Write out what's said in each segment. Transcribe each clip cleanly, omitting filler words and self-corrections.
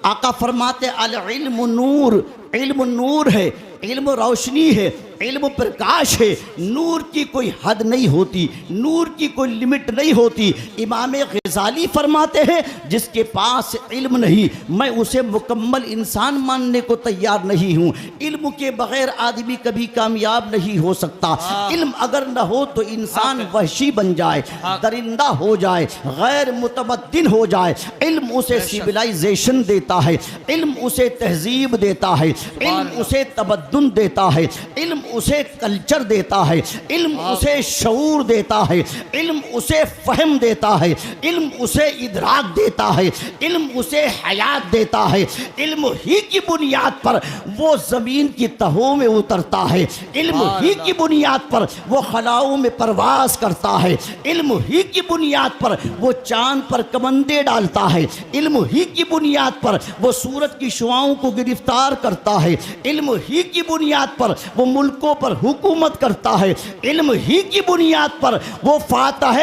आका फरमाते अल इल्म नूर, इल्म नूर है, इल्म रोशनी है, इल्म प्रकाश है। नूर की कोई हद नहीं होती, नूर की कोई लिमिट नहीं होती। इमाम गज़ाली फरमाते हैं जिसके पास इल्म नहीं, मैं उसे मुकम्मल इंसान मानने को तैयार नहीं हूँ। इल्म के बग़ैर आदमी कभी कामयाब नहीं हो सकता। इल्म अगर न हो तो इंसान वहशी बन जाए, दरिंदा हो जाए, गैर मुतमद्दिन हो जाए। इल्म उसे सिविलाइजेशन देता है, इल्म उसे तहजीब देता है, इल्म उसे तमद्दुन देता है, इल्म उसे कल्चर देता है, इल्म उसे शऊर देता है, इल्म उसे फहम देता है, इल्म उसे इदराक देता है, इल्म उसे हयात देता है। इल्म ही की बुनियाद पर वो ज़मीन की तहों में उतरता है, इल्म ही की बुनियाद पर वो खलाओं में परवास करता है, इल्म ही की बुनियाद पर वो चांद पर कमंदे डालता है, इल्म ही की बुनियाद पर वो सूरज की शुआओं को गिरफ्तार करता है, इल्म ही की बुनियाद पर वो मुल्कों पर हुकूमत करता है, इल्म ही की बुनियाद पर वो फातह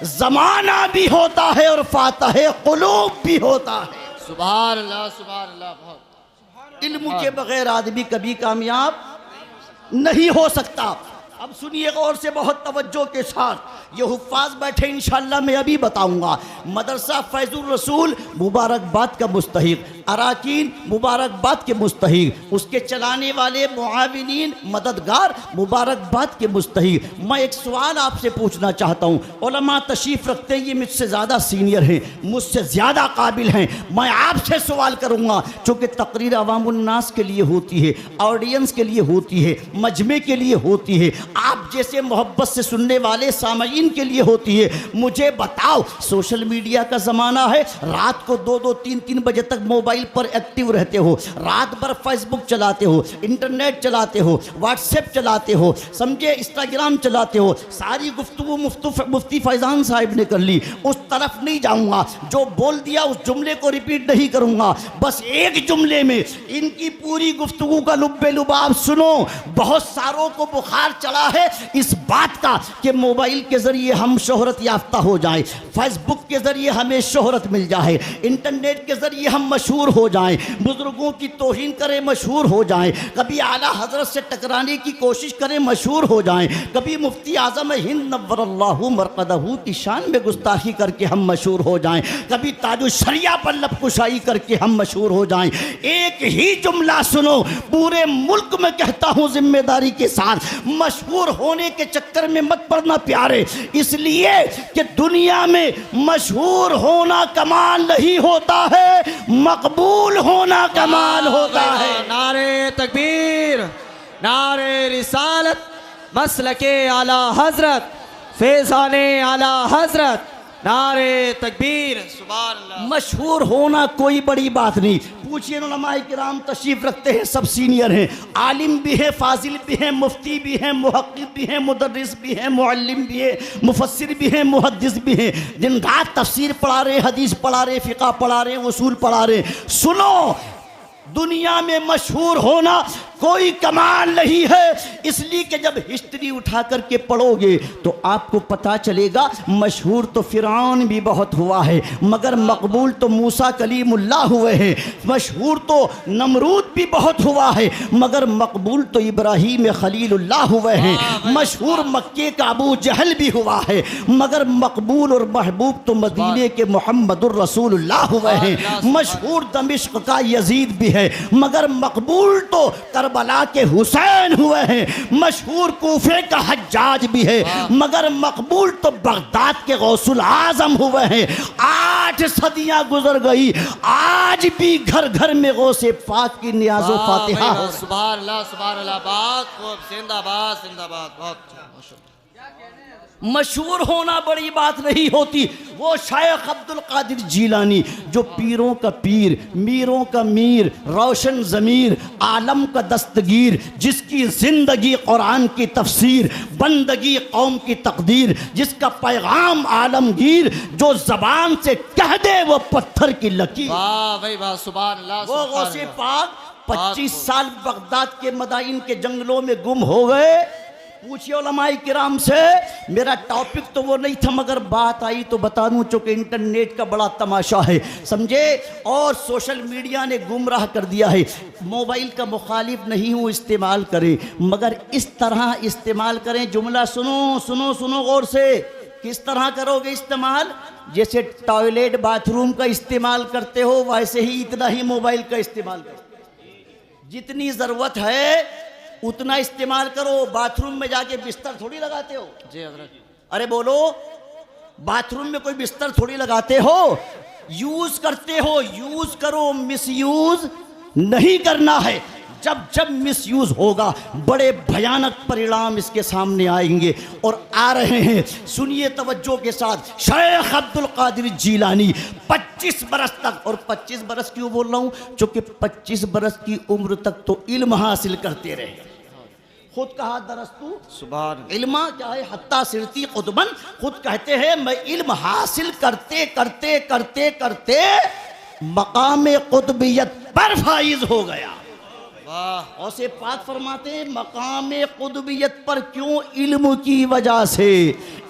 ज़माना भी होता है और फातह क़ुलूब भी होता है। सुभान अल्लाह, सुभान अल्लाह। बहुत इल्म के बगैर आदमी कभी कामयाब नहीं हो सकता। अब सुनिए गौर से, बहुत तवज्जो के साथ। ये हुफ़ाज़ बैठे, इंशाअल्लाह मैं अभी बताऊंगा। मदरसा फैज़ुर रसूल मुबारकबाद का मुस्तहिक, अराकीन मुबारकबाद के मुस्तहिक, उसके चलाने वाले मुआविनीन मददगार मुबारकबाद के मुस्तहिक। मैं एक सवाल आपसे पूछना चाहता हूँ। उलमा तशरीफ़ रखते हैं, ये मुझसे ज़्यादा सीनियर हैं, मुझसे ज़्यादा काबिल हैं। मैं आपसे सवाल करूँगा, चूँकि तकरीर अवामुन्नास के लिए होती है, ऑडियंस के लिए होती है, मजमे के लिए होती है, आप जैसे मोहब्बत से सुनने वाले सामईन के लिए होती है। मुझे बताओ, सोशल मीडिया का ज़माना है, रात को 2-2, 3-3 बजे तक मोबाइल पर एक्टिव रहते हो, रात भर फेसबुक चलाते हो, इंटरनेट चलाते हो, व्हाट्सएप चलाते हो, समझे, इंस्टाग्राम चलाते हो। सारी गुफ्तगू मुफ्ती फैज़ान साहिब ने कर ली, उस तरफ नहीं जाऊँगा। जो बोल दिया उस जुमले को रिपीट नहीं करूँगा, बस एक जुमले में इनकी पूरी गुफ्तगू का लुब्बे लुबाब सुनो। बहुत सारों को बुखार चढ़ा है इस बात का कि मोबाइल के जरिए हम शोहरत याफ्ता हो जाएं, फेसबुक के जरिए हमें शोहरत मिल जाए, इंटरनेट के जरिए हम मशहूर हो जाएं, बुजुर्गों की तौहीन करें मशहूर हो जाएं, कभी आला हजरत से टकराने की कोशिश करें मशहूर हो जाएं, कभी मुफ्ती आज़म हिंद नव्वरल्लाहु मरक़दहू की शान में गुस्ताखी करके हम मशहूर हो जाएं, कभी ताजुश शरिया पर लबकुशाई करके हम मशहूर हो जाएं। एक ही जुमला सुनो, पूरे मुल्क में कहता हूँ जिम्मेदारी के साथ, मशहूर होने के चक्कर में मत पड़ना प्यारे, इसलिए कि दुनिया में मशहूर होना कमाल नहीं होता है, मकबूल होना कमाल होता है। नारे तकबीर, नारे रिसालत, मसलके आला हजरत, फैज़ाने आला हजरत, नारे तकबीर, सुभान अल्लाह। मशहूर होना कोई बड़ी बात नहीं। पूछिए, उलमाए किराम तशरीफ रखते हैं, सब सीनियर हैं, आलिम भी हैं, फाजिल भी हैं, मुफ्ती भी हैं, मुहक्किक भी हैं, मुदर्रिस भी हैं, मुअल्लिम भी हैं, मुफस्सिर भी हैं, मुहद्दिस भी हैं, दिन रात तफसीर पढ़ा रहे, हदीस पढ़ा रहे, फ़िक़ह पढ़ा रहे, उसूल पढ़ा रहे। सुनो, दुनिया में मशहूर होना कोई कमाल नहीं है, इसलिए कि जब हिस्ट्री उठा करके पढ़ोगे तो आपको पता चलेगा मशहूर तो फ़िरऔन भी बहुत हुआ है, मगर मकबूल तो मूसा कलीमुल्लाह हुए हैं। मशहूर तो नमरूद भी बहुत हुआ है, मगर मकबूल तो इब्राहीम खलीलुल्लाह हुए हैं। मशहूर मक्के का अबू जहल भी हुआ है, मगर मकबूल और महबूब तो मदीने के मुहम्मदुर रसूलुल्लाह हुए हैं। मशहूर दमिश्क का यजीद भी है, मगर मकबूल तो करबला के हुसैन हुए हैं। मशहूर कूफे का हज्जाज भी है, मगर मकबूल तो बगदाद के गौसुल आजम हुए हैं। 8 सदियां गुजर गई, आज भी घर घर में गौसे पाक की नियाज़ो फातिहा। सुभान अल्लाह, सुभान अल्लाह। बहुत खूब, जिंदाबाद, जिंदाबाद। बहुत मशहूर होना बड़ी बात नहीं होती। वो शेख अब्दुल कादिर जीलानी जो पीरों का पीर, मीरों का मीर, रोशन ज़मीर, आलम का दस्तगीर, जिसकी ज़िंदगी कुरान की तफसीर, बंदगी कौम की तकदीर, जिसका पैगाम आलमगीर, जो ज़बान से कह दे वो पत्थर की लकीर। वाह भाई वाह, सुभान अल्लाह। वो गौसे पाक 25 साल बगदाद के मदाइन के जंगलों में गुम हो गए, पूछिए उलमाए किराम से। मेरा टॉपिक तो वो नहीं था, मगर बात आई तो बता दूं, चूंकि इंटरनेट का बड़ा तमाशा है, समझे, और सोशल मीडिया ने गुमराह कर दिया है। मोबाइल का मुखालिफ नहीं हूँ, इस्तेमाल करें, मगर इस तरह इस्तेमाल करें। जुमला सुनो सुनो सुनो गौर से। किस तरह करोगे इस्तेमाल? जैसे टॉयलेट बाथरूम का इस्तेमाल करते हो, वैसे ही इतना ही मोबाइल का इस्तेमाल करो। जितनी ज़रूरत है उतना इस्तेमाल करो। बाथरूम में जाके बिस्तर थोड़ी लगाते हो। जी हजरत। अरे बोलो, बाथरूम में कोई बिस्तर थोड़ी लगाते हो, यूज करते हो। यूज करो, मिसयूज नहीं करना है। जब जब मिसयूज होगा बड़े भयानक परिणाम इसके सामने आएंगे और आ रहे हैं। सुनिए तवज्जो के साथ। शेख अब्दुल कादिर जीलानी 25 बरस तक, और 25 बरस क्यों बोल रहा हूँ, क्योंकि 25 बरस की उम्र तक तो इल्म हासिल करते रहे। खुद कहा दरस्तू सुभान इल्मा क्या है, हत्ता सिरती खुदबन। खुद कहते हैं मैं इल्म हासिल करते करते करते करते मकाम कुतबियत पर फाइज हो गया। वाह। और से पाक फरमाते हैं मकाम कुतबियत पर क्यों? इल्म की वजह से।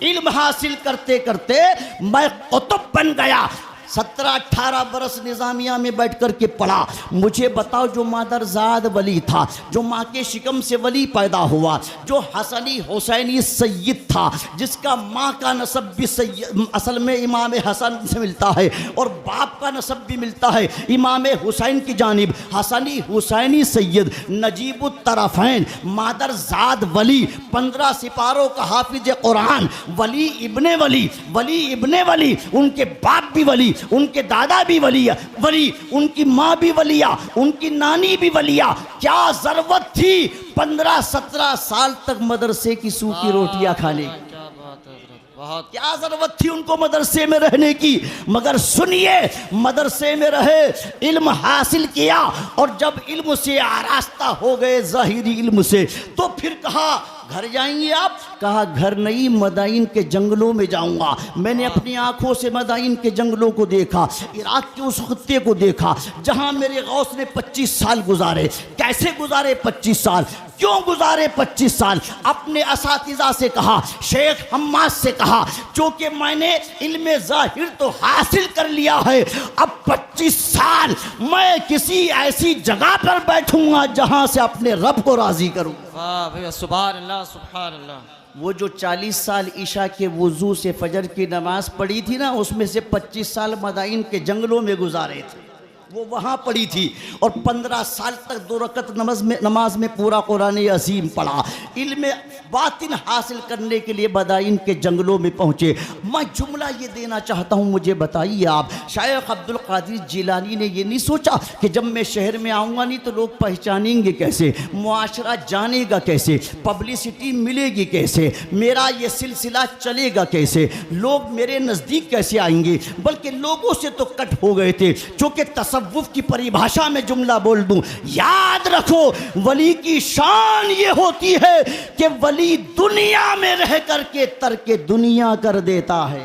इल्म हासिल करते करते मैं कुतुब बन गया। 17-18 बरस निज़ामिया में बैठ कर के पढ़ा। मुझे बताओ, जो मादरजाद वली था, जो माँ के शिकम से वली पैदा हुआ, जो हसनी हुसैनी सैयद था, जिसका माँ का नसब भी सैयद असल में इमाम हसन से मिलता है और बाप का नसब भी मिलता है इमाम हुसैन की जानिब। हसनी हुसैनी सैयद नजीबुत तरफ़ैन, मादरजाद वली, 15 सिपारों का हाफिज कुरान, वली इब्ने वली, वली इब्ने वली, उनके बाप भी वली, उनके दादा भी वलिया वली, उनकी माँ भी वलिया, उनकी नानी भी वलिया। क्या जरूरत थी 15-17 साल तक मदरसे की सूखी रोटियां खाने की? क्या बात है हजरत, बहुत। क्या जरूरत थी उनको मदरसे में रहने की? मगर सुनिए, मदरसे में रहे, इल्म हासिल किया, और जब इल्म से आरास्ता हो गए, ज़ाहिरी इल्म से, तो फिर कहा घर जाएंगे आप? कहा घर नहीं, मदाइन के जंगलों में जाऊंगा। मैंने अपनी आंखों से मदाइन के जंगलों को देखा, इराक के उस खत्ते को देखा जहां मेरे गौस ने 25 साल गुजारे। कैसे गुजारे 25 साल? क्यों गुजारे 25 साल? अपने असातिज़ा से कहा, शेख हम्मास से कहा, क्योंकि मैंने इल्म ज़ाहिर तो हासिल कर लिया है, अब 25 साल मैं किसी ऐसी जगह पर बैठूंगा जहां से अपने रब को राजी करूं। वाह भैया, सुभान अल्लाह सुभान अल्लाह। वो जो 40 साल ईशा के वुजू से फजर की नमाज पढ़ी थी ना, उसमें से 25 साल मदाइन के जंगलों में गुजारे थे, वो वहाँ पढ़ी थी। और 15 साल तक 2 रकत नमाज में पूरा कुरान अज़ीम पढ़ा। इल्म बातिन हासिल करने के लिए मदाइन के जंगलों में पहुँचे। मैं जुमला ये देना चाहता हूँ, मुझे बताइए आप, शेख अब्दुल कादिर जिलानी ने ये नहीं सोचा कि जब मैं शहर में आऊँगा नहीं तो लोग पहचानेंगे कैसे, मुआशरा जानेगा कैसे, पब्लिसिटी मिलेगी कैसे, मेरा ये सिलसिला चलेगा कैसे, लोग मेरे नज़दीक कैसे आएंगे, बल्कि लोगों से तो कट हो गए थे। चूँकि तसव्वुफ की परिभाषा में जुमला बोल दूं, याद रखो, वली की शान ये होती है कि वली दुनिया में रह करके तर्के दुनिया कर देता है।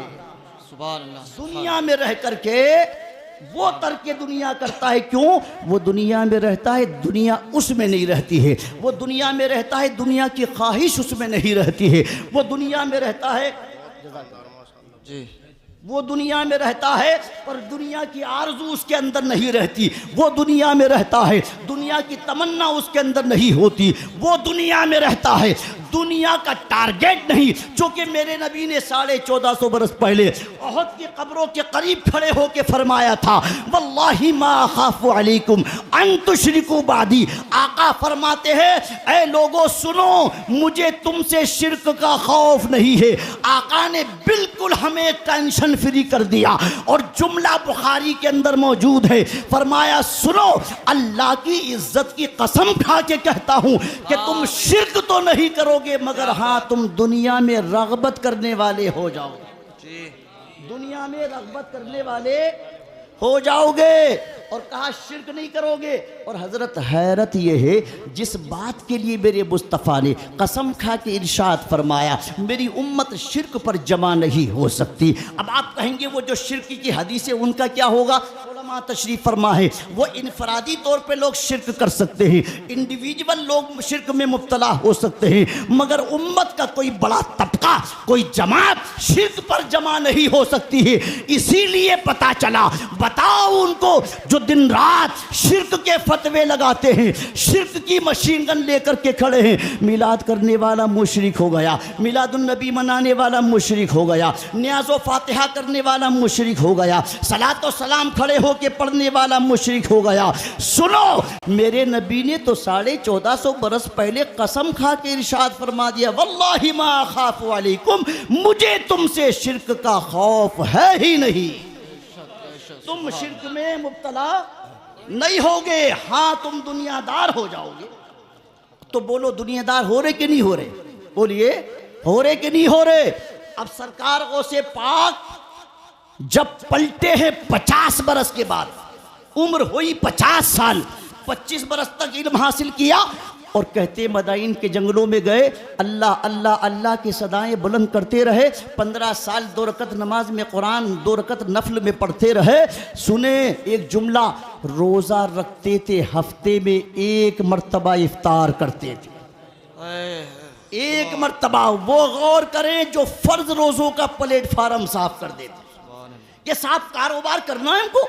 सुभान अल्लाह। दुनिया में रह करके वो तर्के दुनिया करता है। क्यों? वो दुनिया में रहता है, दुनिया उसमें नहीं रहती है। वो दुनिया में रहता है, दुनिया की ख्वाहिश उसमें नहीं रहती है। वो दुनिया में रहता है जी, वो दुनिया में रहता है, पर दुनिया की आरज़ू उसके अंदर नहीं रहती। वो दुनिया में रहता है, दुनिया की तमन्ना उसके अंदर नहीं होती। वो दुनिया में रहता है, दुनिया का टारगेट नहीं। चूँकि मेरे नबी ने 1450 बरस पहले उहद की कब्रों के करीब खड़े होकर फरमाया था, वल्लाहि मा खाफु अलैकुम अन तुशरिकू बादी। आका फरमाते हैं, ऐ लोगों सुनो, मुझे तुमसे शिर्क का खौफ नहीं है। आका ने बिल्कुल हमें टेंशन फ्री कर दिया। और जुमला बुखारी के अंदर मौजूद है, फरमाया सुनो, अल्लाह की इज्जत की कसम खा के कहता हूं कि तुम शिर्क तो नहीं करोगे, मगर हाँ तुम दुनिया में रग़बत करने वाले हो जाओगे। दुनिया में रग़बत करने वाले हो जाओगे। और कहा शिर्क नहीं करोगे। और हजरत हैरत ये है, जिस बात के लिए मेरे मुस्तफ़ा ने कसम खा के इरशाद फरमाया मेरी उम्मत शिर्क पर जमा नहीं हो सकती। अब आप कहेंगे वो जो शिर्क की हदीस है उनका क्या होगा? उलमा तशरीफ फरमा है वो इनफरादी तौर पे लोग शिरक कर सकते हैं, इंडिविजुअल लोग शिरक में मुब्तला हो सकते हैं, मगर उम्मत का कोई बड़ा तबका, कोई जमात शिरक पर जमा नहीं हो सकती है। इसीलिए पता चला, बताओ उनको जो दिन रात शिरक के फतवे लगाते हैं, शिरक की मशीन गन लेकर के खड़े हैं, मिलाद करने वाला मुशरिक हो गया, मिलादुन नबी मनाने वाला मुशरिक हो गया, न्याज़ो फातिहा करने वाला मुशरिक हो गया, सलातो सलाम खड़े होके पढ़ने वाला मुशरिक हो गया। सुनो, मेरे नबी ने तो 1450 बरस पहले कसम खा के इरशाद फरमा दिया, वल्लाहि मा खाफु अलैकुम, मुझे तुमसे शिरक का खौफ है ही नहीं। तुम शिरक में मुब्तला नहीं होगे, हाँ तुम दुनियादार हो जाओगे। तो बोलो दुनियादार हो रहे कि नहीं हो रहे? बोलिए हो रहे कि नहीं हो रहे? अब सरकार गौसे पाक जब पलटे हैं 50 बरस के बाद, उम्र हुई 50 साल, 25 बरस तक इल्म हासिल किया और कहते मदाइन के जंगलों में गए, अल्लाह अल्लाह अल्लाह की सदाएं बुलंद करते रहे, 15 साल 2 रकत नमाज में कुरान 2 रकत नफल में पढ़ते रहे। सुने एक जुमला, रोज़ा रखते थे, हफ्ते में 1 मरतबा इफ्तार करते थे, 1 मरतबा। वो गौर करें जो फर्ज रोज़ों का प्लेटफार्म साफ कर देते, ये साफ कारोबार करना है हमको,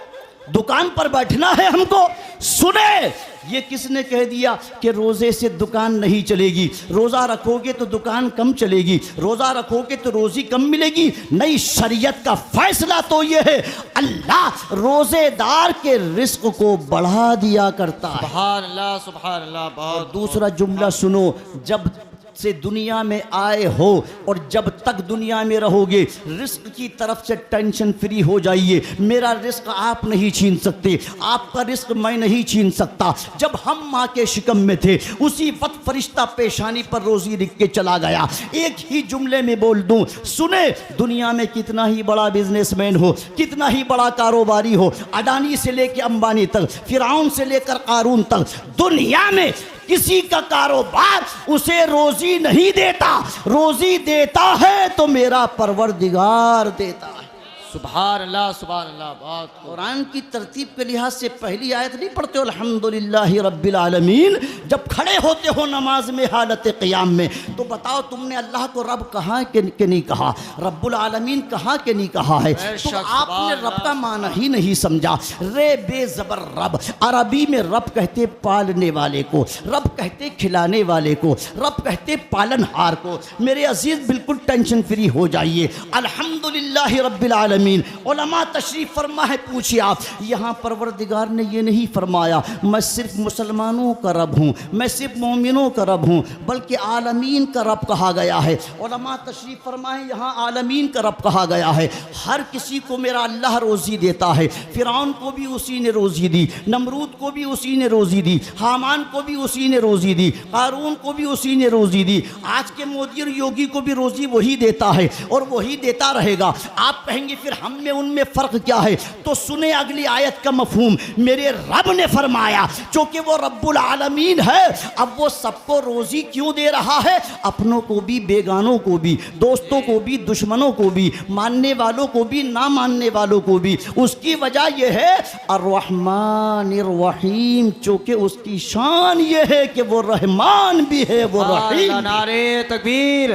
दुकान पर बैठना है हमको। सुने, ये किसने कह दिया कि रोज़े से दुकान नहीं चलेगी, रोज़ा रखोगे तो दुकान कम चलेगी, रोज़ा रखोगे तो रोज़ी कम मिलेगी? नहीं, शरीयत का फैसला तो ये है, अल्लाह रोज़ेदार के रिस्क को बढ़ा दिया करता है। सुभान अल्लाह, सुभान अल्लाह। बहुत दूसरा जुमला सुनो, जब से दुनिया में आए हो और जब तक दुनिया में रहोगे, रिस्क की तरफ से टेंशन फ्री हो जाइए। मेरा रिस्क आप नहीं छीन सकते, आपका रिस्क मैं नहीं छीन सकता। जब हम माँ के शिकम में थे, उसी वक्त फरिश्ता पेशानी पर रोज़ी लिख के चला गया। एक ही जुमले में बोल दूं, सुने, दुनिया में कितना ही बड़ा बिजनेसमैन हो, कितना ही बड़ा कारोबारी हो, अडानी से लेकर अंबानी तक, फिरौन से लेकर कारून तक, दुनिया में किसी का कारोबार उसे रोजी नहीं देता। रोजी देता है तो मेरा परवरदिगार देता है। सुभान अल्लाह, सुभान अल्लाह। बहुत कुरान की तरतीब के लिहाज से पहली आयत नहीं पढ़ते हो अल्हम्दुलिल्लाहि रब्बिल आलमीन? जब खड़े होते हो नमाज में हालत क़ियाम में, तो बताओ तुमने अल्लाह को रब कहा कि नहीं कहा, रब्बुल आलमीन कहा कि नहीं कहा है? तो आपने रब का माना ही नहीं समझा। रे बेज़बर रब, अरबी में रब कहते पालने वाले को, रब कहते खिलाने वाले को, रब कहते पालनहार को। मेरे अजीज बिल्कुल टेंशन फ्री हो जाइए। अल्हम्दुलिल्लाहि रब्बिल आलमीन। उलमा तशरीफ फरमा है, पूछिए आप, यहाँ परवरदिगार ने ये नहीं फरमाया मैं सिर्फ मुसलमानों का रब हूँ, मैं सिर्फ मोमिनों का रब हूँ, बल्कि आलमीन का रब कहा गया है। उलमा तशरीफ फरमा है, यहाँ आलमीन का रब कहा गया है। हर किसी को मेरा अल्लाह रोज़ी देता है। फिरौन को भी उसी ने रोज़ी दी, नमरूद को भी उसी ने रोज़ी दी, हामान को भी उसी ने रोज़ी दी, कारून को भी उसी ने रोज़ी दी। आज के मोदी और योगी को भी रोज़ी वही देता है और वही देता रहेगा। आप कहेंगे फिर हम में उनमें फ़र्क क्या है? तो सुने अगली आयत का मफहूम। मेरे रब ने फरमाया, चूँकि वो रब्बुल आलमीन है, अब वो सबको रोज़ी क्यों दे रहा है? अपनों को भी, बेगानों को भी, दोस्तों को भी, दुश्मनों को भी, मानने वालों को भी, ना मानने वालों को भी। उसकी वजह यह है अर्रहमानिर रहीम, चूँकि उसकी शान ये है कि वो रहमान भी है, वो रहीम। नारे तकबीर,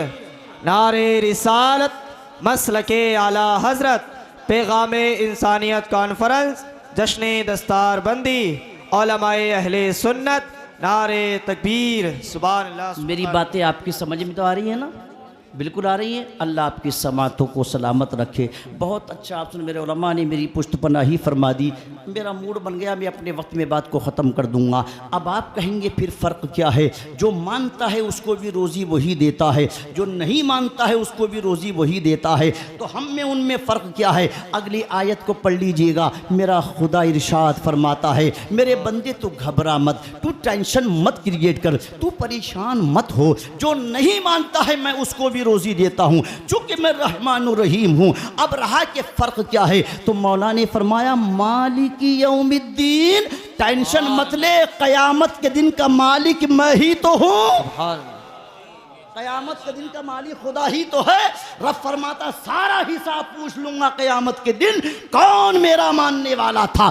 नारे रिसालत, मसलके आला हज़रत, पैगामे इंसानियत कॉन्फ्रेंस, जश्न दस्तार बंदी, उलमाए अहले सुन्नत, नारे तकबीर। सुभान अल्लाह। मेरी बातें आपकी समझ में तो आ रही है ना? बिल्कुल आ रही है। अल्लाह आपकी समातों को सलामत रखे। बहुत अच्छा आपने, मेरे उलमा ने मेरी पुश्त पनाही फरमा दी। मेरा मूड बन गया, मैं अपने वक्त में बात को ख़त्म कर दूंगा। अब आप कहेंगे फिर फ़र्क क्या है? जो मानता है उसको भी रोज़ी वही देता है, जो नहीं मानता है उसको भी रोज़ी वही देता है। तो हम में उनमें फ़र्क क्या है? अगली आयत को पढ़ लीजिएगा। मेरा खुदा इरशाद फरमाता है, मेरे बंदे तू घबरा मत, तू टेंशन मत क्रिएट कर, तू परेशान मत हो। जो नहीं मानता है मैं उसको भी रोज़ी देता हूँ, चूँकि मैं रहमानुर रहीम हूँ। अब रहा कि फ़र्क क्या है, तो मौला ने फरमाया मालिकी यौमिद्दीन, टेंशन मत ले, क़यामत के दिन का मालिक मैं ही तो हूँ। क़यामत के दिन का मालिक खुदा ही तो है। रब फरमाता सारा हिसाब पूछ लूंगा क़यामत के दिन, कौन मेरा मानने वाला था,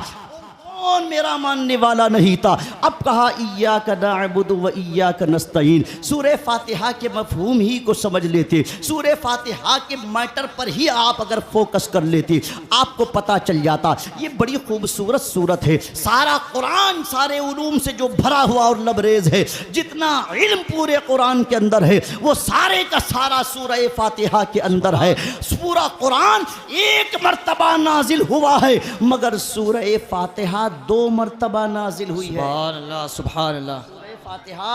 कौन मेरा मानने वाला नहीं था। अब कहा इय्याका नअबुदु व इय्याका नस्तईन। सूरह फातिहा के मफहूम ही को समझ लेते, सूरह फातिहा के मैटर पर ही आप अगर फोकस कर लेते, आपको पता चल जाता ये बड़ी खूबसूरत सूरत है। सारा कुरान सारे उलूम से जो भरा हुआ और लबरेज है, जितना इल्म पूरे कुरान के अंदर है वो सारे का सारा सूरह फातिहा के अंदर है। पूरा कुरान एक मर्तबा नाजिल हुआ है, मगर सूरह फातिहा 2 मर्तबा नाजिल हुई है। सुभान अल्लाह, सुभान अल्लाह। सूरह फातिहा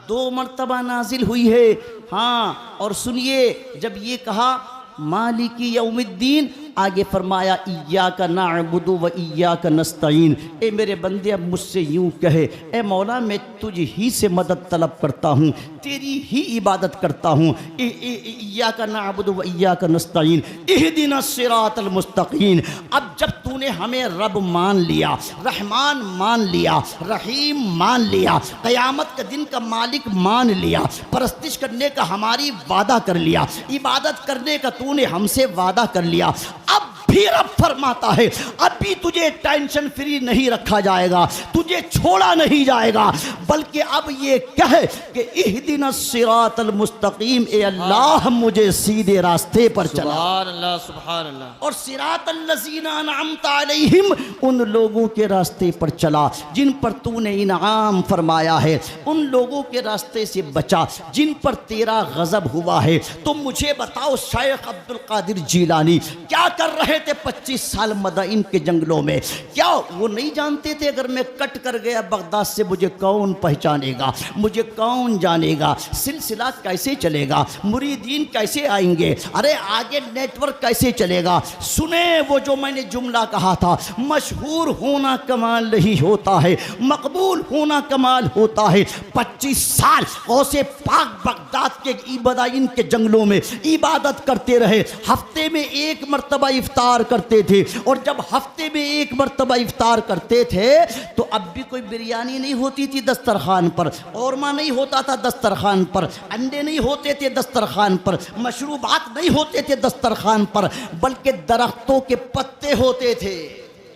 2 मर्तबा नाजिल हुई है। हाँ, और सुनिए, जब ये कहा मालिकी यौमिद्दीन, आगे फरमाया इय्याका नअबुदु व इय्याका नस्तईन। ए मेरे बंदे अब मुझसे यूं कहे, ए मौला मैं तुझ ही से मदद तलब करता हूँ, तेरी ही इबादत करता हूँ। इय्याका नअबुदु व इय्याका नस्तईन इहदिनस सिरातल मुस्तकीम। अब जब तूने हमें रब मान लिया, रहमान मान लिया, रहीम मान लिया, क़यामत के दिन का मालिक मान लिया, परस्तिश करने का हमारी वादा कर लिया, इबादत करने का तूने हमसे वादा कर लिया, अब भी रब फरमाता है अभी तुझे टेंशन फ्री नहीं रखा जाएगा, तुझे छोड़ा नहीं जाएगा, बल्कि अब ये कहे कि इहदिनस सिरातल मुस्तकीम, ए अल्लाह मुझे सीधे रास्ते पर चला। सुभान अल्लाह, सुभान अल्लाह। और सिरातल लज़ीना अनअमता अलैहिम, उन लोगों के रास्ते पर चला जिन पर तूने इनाम फरमाया है, उन लोगों के रास्ते से बचा जिन पर तेरा गजब हुआ है। तो मुझे बताओ शेख अब्दुल कादिर जीलानी क्या कर रहे थे 25 साल मदाइन के जंगलों में? क्या वो नहीं जानते थे अगर मैं कट कर गया बगदाद से मुझे कौन पहचानेगा, मुझे कौन जानेगा, सिलसिला कैसे चलेगा, मुरीदीन कैसे आएंगे, अरे आगे नेटवर्क कैसे चलेगा? सुने वो जो मैंने जुमला कहा था, मशहूर होना कमाल नहीं होता है, मकबूल होना कमाल होता है। 25 साल गौसे पाक बगदाद के मदाइन के जंगलों में इबादत करते रहे, हफ्ते में 1 मरतबा इफ्तार करते थे, और जब हफ्ते में 1 मरतबा इफ्तार करते थे तो अब भी कोई बिरयानी नहीं होती थी दस्तरखान पर, औरमा नहीं होता था दस्तरखान पर, अंडे नहीं होते थे दस्तरखान पर, मशरूबात नहीं होते थे दस्तरखान पर, बल्कि दरख्तों के पत्ते होते थे,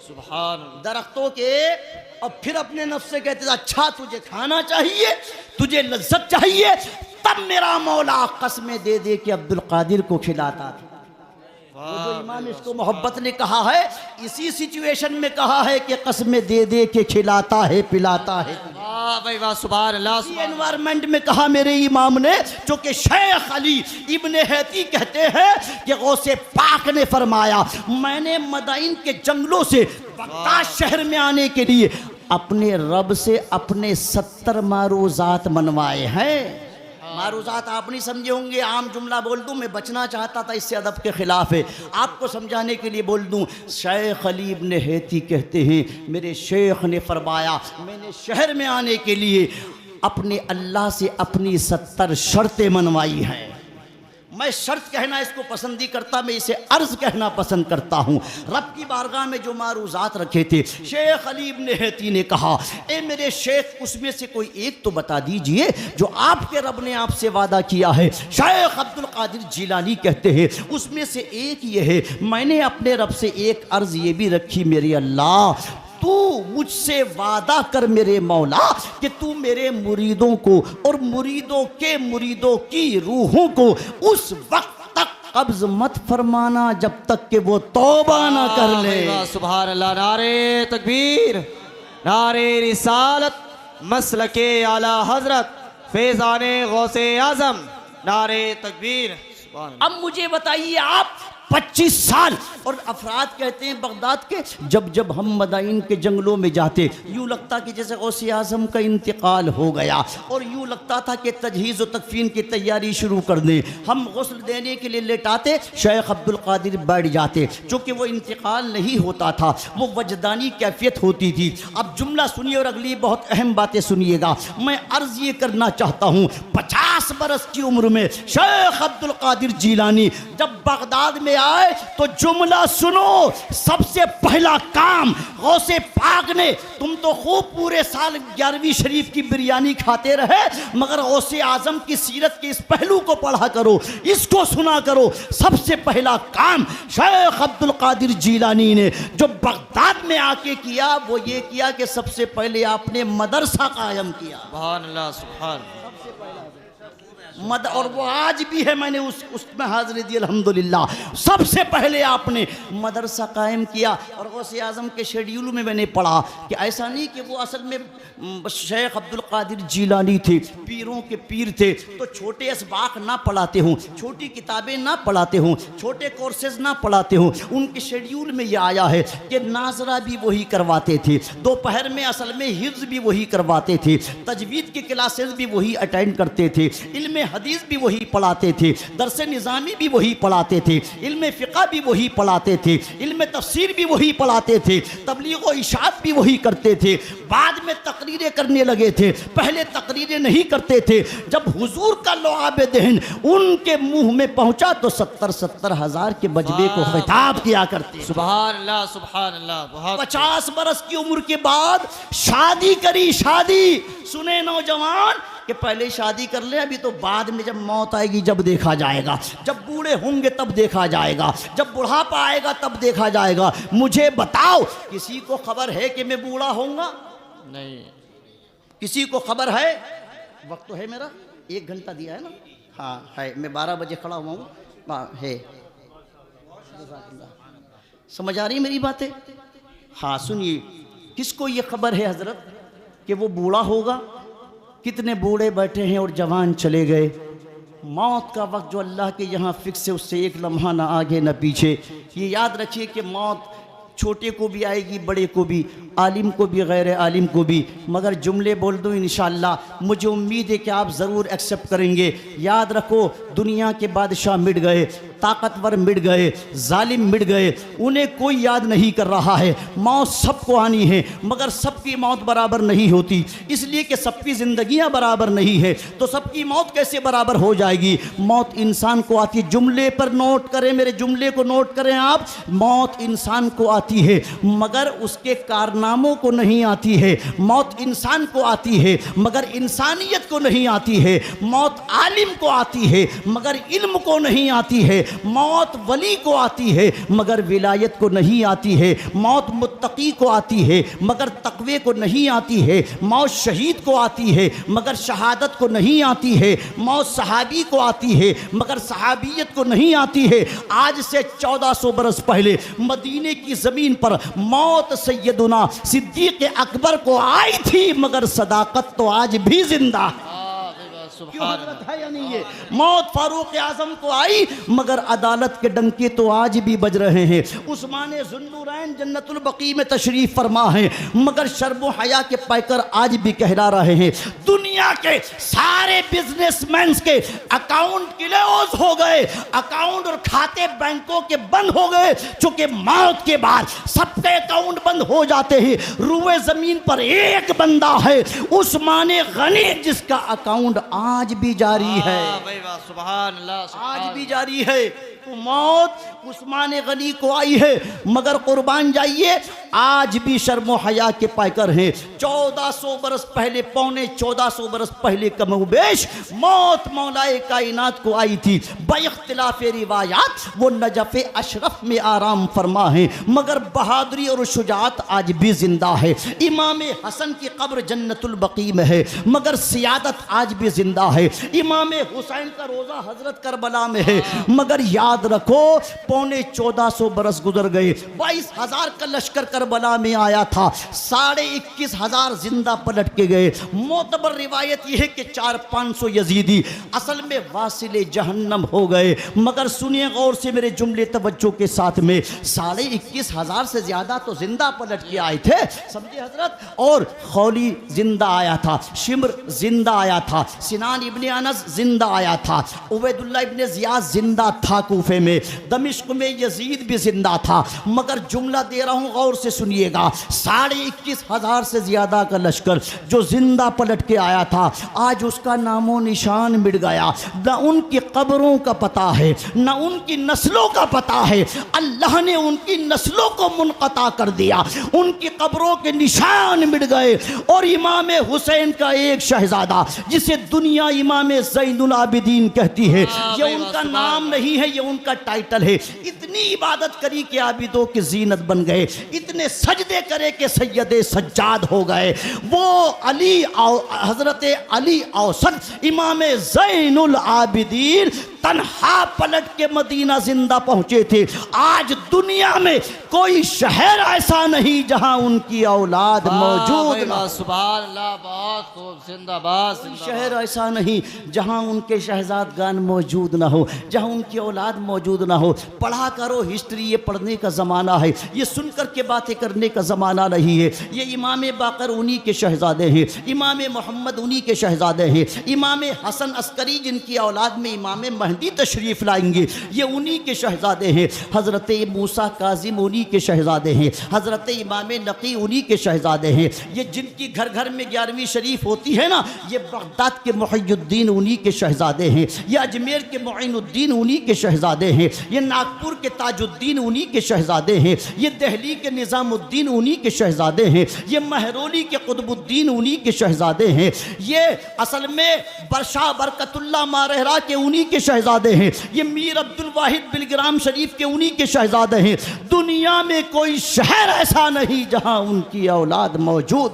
सुभान अल्लाह। दरख्तों के। और फिर अपने नफ्स से कहते थे अच्छा तुझे खाना चाहिए, तुझे लज्जत चाहिए, तब मेरा मौला कसमें दे दे के अब्दुल कादिर को खिलाता था। वो जो इमाम इसको मोहब्बत ने कहा है, इसी सिचुएशन में कहा है कि कसमें दे दे के खिलाता है पिलाता है। वाह भाई वाह, सुभान अल्लाह, इसी एनवायरमेंट में कहा मेरे इमाम ने, जो कि शेख अली इब्ने हैती कहते हैं कि गौसे पाक ने फरमाया मैंने मदाइन के जंगलों से बगदाद शहर में आने के लिए अपने रब से अपने 70 मारूजात मनवाए हैं। मारूजात आप नहीं समझे होंगे, आम जुमला बोल दूं, मैं बचना चाहता था, इससे अदब के खिलाफ है, आपको समझाने के लिए बोल दूं। शेख अली इब्ने हैती कहते हैं मेरे शेख ने फरमाया मैंने शहर में आने के लिए अपने अल्लाह से अपनी 70 शर्तें मनवाई हैं। मैं शर्त कहना इसको पसंद नहीं करता, मैं इसे अर्ज कहना पसंद करता हूँ। रब की बारगाह में जो मारूजात रखे थे, शेख अली इब्ने हैती ने कहा ए मेरे शेख उसमें से कोई एक तो बता दीजिए जो आपके रब ने आपसे वादा किया है। शेख अब्दुल कादिर जीलानी कहते हैं उसमें से एक ये है, मैंने अपने रब से एक अर्ज ये भी रखी मेरे अल्लाह तू मुझसे वादा कर मेरे मौला कि तू मेरे मुरीदों को और मुरीदों के मुरीदों की रूहों को उस वक्त तक कब्ज मत फरमाना जब तक कि वो तौबा ना कर ले। वाह, सुभान अल्लाह। नारे तकबीर, नारे रिसालत, मसलके आला हजरत, फैज़ाने गौसे आजम, नारे तकबीर। सुभान अल्लाह। अब मुझे बताइए आप 25 साल, और अफराद कहते हैं बगदाद के, जब जब हम मदाइन के जंगलों में जाते यूँ लगता कि जैसे गौसे आज़म का इंतकाल हो गया, और यूँ लगता था कि तजहीज़ व तकफीन की तैयारी शुरू कर दें। हम गुस्ल देने के लिए लेटाते, शेख अब्दुल कादिर बैठ जाते, चूँकि वो इंतकाल नहीं होता था, वो वजदानी कैफियत होती थी। अब जुमला सुनिए और अगली बहुत अहम बातें सुनिएगा। मैं अर्ज़ ये करना चाहता हूँ 50 बरस की उम्र में शेख अब्दुल कादिर जीलानी जब बगदाद में आए तो जुमला बोला सुनो, सबसे पहला काम गौसे पाक ने, तुम तो खूब पूरे साल 11वीं शरीफ की बिरयानी खाते रहे, मगर गौसे आजम की सीरत के इस पहलू को पढ़ा करो, इसको सुना करो। सबसे पहला काम शेख अब्दुल कादिर जीलानी ने जो बगदाद में आके किया, वो ये किया कि सबसे पहले आपने मदरसा कायम किया। सुभान अल्लाह, सुभान। और वो आज भी है, मैंने उसमें हाजिरी दी अल्हम्दुलिल्लाह। सबसे पहले आपने मदरसा कायम किया। और गौसे आज़म के शेड्यूल में मैंने पढ़ा कि ऐसा नहीं कि वो असल में शेख अब्दुल कादिर जीलानी थे, पीरों के पीर थे, तो छोटे असबाक ना पढ़ाते हों, छोटी किताबें ना पढ़ाते हों, छोटे कोर्सेज ना पढ़ाते हों। उनके शेड्यूल में यह आया है कि नाजरा भी वही करवाते थे, दोपहर में असल में हिफ्ज़ भी वही करवाते थे, तजवीद की क्लासेस भी वही अटेंड करते थे, इल्म हदीस भी वही पढ़ाते थे, दरस निज़ामी भी वही पढ़ाते थे, इल्म फ़िक़्ह भी वही पढ़ाते थे, इल्म तफसीर भी वही पढ़ाते थे, तबलीग व इशाअत भी वही करते थे। बाद में तकरीरें करने लगे थे, पहले तकरीरें नहीं करते थे। जब हुजूर का लुआब दहन उनके मुंह में पहुंचा तो 70 हज़ार के बजबे को खिताब किया करते। सुभान अल्लाह, सुभान अल्लाह। बहुत 50 बरस की उम्र के बाद शादी करी। शादी सुने नौजवान कि पहले शादी कर ले, अभी तो बाद में जब मौत आएगी जब देखा जाएगा, जब बूढ़े होंगे तब देखा जाएगा, जब बुढ़ापा आएगा तब देखा जाएगा। मुझे बताओ, किसी को खबर है कि मैं बूढ़ा होऊंगा? नहीं। किसी को खबर है? वक्त तो है मेरा, 1 घंटा दिया है ना? हाँ है, मैं 12 बजे खड़ा हुआ हूँ। है, समझ आ रही मेरी बातें? हाँ सुनिए, किसको ये खबर है हजरत कि वो बूढ़ा होगा? कितने बूढ़े बैठे हैं और जवान चले गए। मौत का वक्त जो अल्लाह के यहाँ फिक्स है, उससे एक लम्हा ना आगे ना पीछे। ये याद रखिए कि मौत छोटे को भी आएगी, बड़े को भी, आलिम को भी, गैर आलिम को भी। मगर जुमले बोल दूँ इंशाअल्लाह, मुझे उम्मीद है कि आप ज़रूर एक्सेप्ट करेंगे। याद रखो, दुनिया के बादशाह मिट गए, ताकतवर मिट गए, जालिम मिट गए, उन्हें कोई याद नहीं कर रहा है। मौत सबको आनी है, मगर सबकी मौत बराबर नहीं होती, इसलिए कि सबकी ज़िंदगियां बराबर नहीं है, तो सबकी मौत कैसे बराबर हो जाएगी? मौत इंसान को आती है। जुमले पर नोट करें, मेरे जुमले को नोट करें आप। मौत इंसान को आती है, मगर उसके कारनामों को नहीं आती है। मौत इंसान को आती है, मगर इंसानियत को नहीं आती है। मौत आलिम को आती है, मगर इल्म को नहीं आती है। मौत वली को आती है, मगर विलायत को नहीं आती है। मौत मुत्तकी को आती है, मगर तकवे को नहीं आती है। मौत शहीद को आती है, मगर शहादत को नहीं आती है। मौत सहाबी को आती है, मगर सहाबियत को नहीं आती है। आज से 1400 बरस पहले मदीने की ज़मीन पर मौत सैयदुना सिद्दीक़ अकबर को आई थी, मगर सदाकत तो आज भी जिंदा है। क्यों हजरत है या नहीं? ये मौत फारूक आजम को आई, मगर अदालत के डंके तो आज भी बज रहे हैं। उस्मान ज़ुन्नुरैन जन्नतुल बकी में तशरीफ फरमा है, मगर शर्म हया के पैकर आज भी कहला रहे हैं। दुनिया के सारे बिजनेसमैन के अकाउंट क्लोज हो गए, अकाउंट और खाते बैंकों के बंद हो गए, चूंकि मौत के बाद सबके अकाउंट बंद हो जाते हैं। रुए जमीन पर एक बंदा है, उस्मान गनी, जिसका अकाउंट आज भी जारी है। सुभान अल्लाह, आज भी जारी है। तो मौत उस्मान गनी को आई है, मगर कुर्बान जाइए, आज भी शर्म हया के पैकर हैं। 1400 बरस पहले, पौने 1400 बरस पहले कमोबेश मौत मौलाए कायनात को आई थी। बइख्तिलाफ रिवायात वो नजफ़ अशरफ में आराम फरमा है, मगर बहादुरी और शुजात आज भी जिंदा है। इमाम हसन की कब्र जन्नतुल बकी में है, मगर सियादत आज भी जिंदा है। इमाम हुसैन का रोज़ा हजरत करबला में है, मगर याद रखो, पौने 1400 बरस गुजर गए। 22,000 का लश्कर करबला में आया था, 21,500 जिंदा पलट के गए। मोतबर रिवायत यह है कि 400-500 यजीदी असल में वासिले जहन्नम हो गए। मगर सुनिए गौर से मेरे जुमले तवज्जो के साथ में, 21,500 से ज़्यादा तो जिंदा पलट के आए थे, समझे हजरत। और खौली जिंदा आया था, शिम्र जिंदा आया था, सिनान इब्ने अनस जिंदा आया था, उबैदुल्लाह इब्ने ज़ियाद जिंदा था कूफे में, दमिश्क में यजीद भी जिंदा था। मगर जुमला दे रहा हूँ गौर से से सुनिएगा, 21,500 से ज्यादा का लश्कर जो जिंदा पलट के आया था, आज उसका नामो निशान मिट गया। न उनकी कब्रों का पता है, न उनकी नस्लों का पता है। अल्लाह ने उनकी नस्लों को मुनक़ता कर दिया, उनकी कब्रों के निशान मिट गए। और इमाम हुसैन का एक शहजादा जिसे दुनिया इमाम ज़ैनुल आबिदीन कहती है, ये उनका नाम नहीं है, ये उनका टाइटल है। इतनी इबादत करी कि आबिदों की जीनत बन गए, इतने सजदे करे कि सैयदे सज्जाद हो गए। वो अली हजरत अली औसत इमाम ज़ैनुल आबिदीन तन्हा पलट के मदीना जिंदा पहुंचे थे। आज दुनिया में कोई शहर ऐसा नहीं जहां उनकी औलाद मौजूद ना। सुभान अल्लाह, बहुत खूब, जिंदाबाद शहर ऐसा नहीं जहां उनके शहजादगान मौजूद ना हो, जहां उनकी औलाद मौजूद ना हो। पढ़ा करो हिस्ट्री, ये पढ़ने का ज़माना है, ये सुनकर के बातें करने का ज़माना नहीं है। ये इमाम बाकर उन्हीं के शहजादे हैं, इमाम मोहम्मद उन्हीं के शहजादे हैं, इमाम हसन अस्करी जिनकी औलाद में इमाम महदी तशरीफ़ लाएंगे, ये उन्हीं के शहजादे हैं। हज़रत मूसा काजिम उन्हीं के शहजादे हैं, हज़रत इमाम नकी उन्हीं के शहजादे हैं। ये जिनकी घर घर में 11वीं शरीफ होती है ना, ये बगदाद के मुहियुद्दीन उन्हीं के शहजादे हैं, ये अजमेर के मुइनुद्दीन उन्हीं के शहजादे हैं, ये नागपुर के ताजुद्दीन उन्हीं के शहजादे हैं, ये दिल्ली के निज़ामुद्दीन उन्हीं के शहजादे हैं, ये महरौली के कुतुबुद्दीन उन्हीं के शहजादे हैं, ये असल में बरशाह बरकतुल्लाह मारहरा के उन्हीं के शहजादे हैं, ये मीर अब्दुल वाहिद बिलग्राम शरीफ के उन्हीं के शहजादे हैं। दुनिया में कोई शहर ऐसा नहीं जहां उनकी औलाद मौजूद।